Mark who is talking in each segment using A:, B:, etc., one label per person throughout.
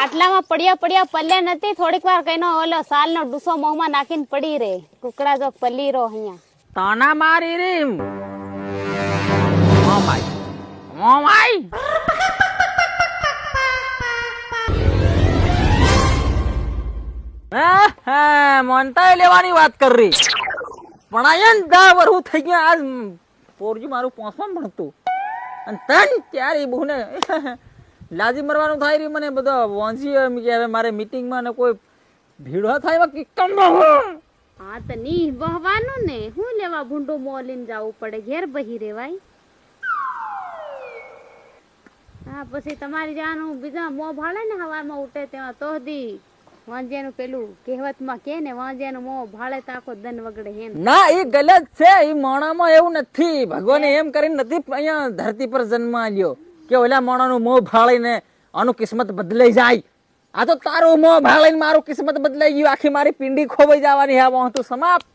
A: ખાટલામાં પડ્યા પડ્યા પલ્યા નથી. થોડીક વાર કઈનો ઓલો સાલનો ડૂસો મોંમાં નાખીને પડી રે. કુકડા જો પલ્લી રો અહીંયા.
B: તાના મારી રીમ. ઓ ભાઈ. ઓ ભાઈ. મોનતા લેવાની વાત કર રહી. પણ આયન 10 વર્ષ થઈ ગયા. આજ પોરજી મારું પોસમાં ભણતું. અને તન ત્યારે બહુને લાજી મરવાનું થાય રહી. મને બધા વાંચી એમ કે હવે મારે મીટિંગમાં ને કોઈ ભીડો થાય કે કમ
A: હા તો ની બહવાનું ને હું લેવા ભૂંડો મોલીને જાવું પડે. ઘેર બહી રેવાય. હા પછી તમારી જાનું બીજા મોં ભાળે ને હવામાં ઉઠે તેમાં તો દી વાંજિયાનું પેલું કહેવતમાં કે ને વાંજિયાનું મોં ભાળે તો આખો દન વગડે હે.
B: ના એ ગલત છે. એ મોણામાં એવું નથી. ભગવાને એમ કરીને નથી અહીંયા ધરતી પર જન્મ આલ્યો કે ઓલા મોણાનું મોં ભાળીને આનું કિસ્મત બદલાઈ જાય. આ તો તારું મોં ભાળીને મારું કિસ્મત બદલાઈ ગયું. આખી મારી પિંડી ખોવાઈ જવાની. હા વાંતું સમાપ્ત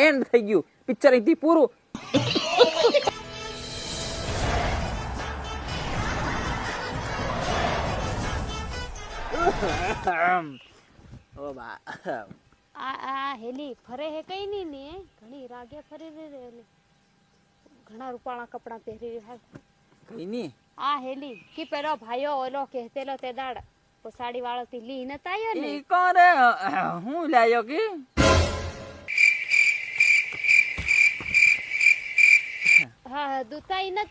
B: એન્ડ થઈ ગયું. પિક્ચર અહીંથી પૂરું. ઓ બા
A: આ હેલી ફરે હે કઈ ની ને ઘણી રાગે ફરી રે. ઘણા રૂપાળા કપડા પહેરી રહ્યા.
B: કઈ ની
A: આ હેલી કી પેલો ભાઈઓ ઓલો કહેતેલો તે દાડ સાડી વાળો થી લી ન તાયો ને
B: ઈ કોરે હું લાયો કે
A: હા દુતાઈ નત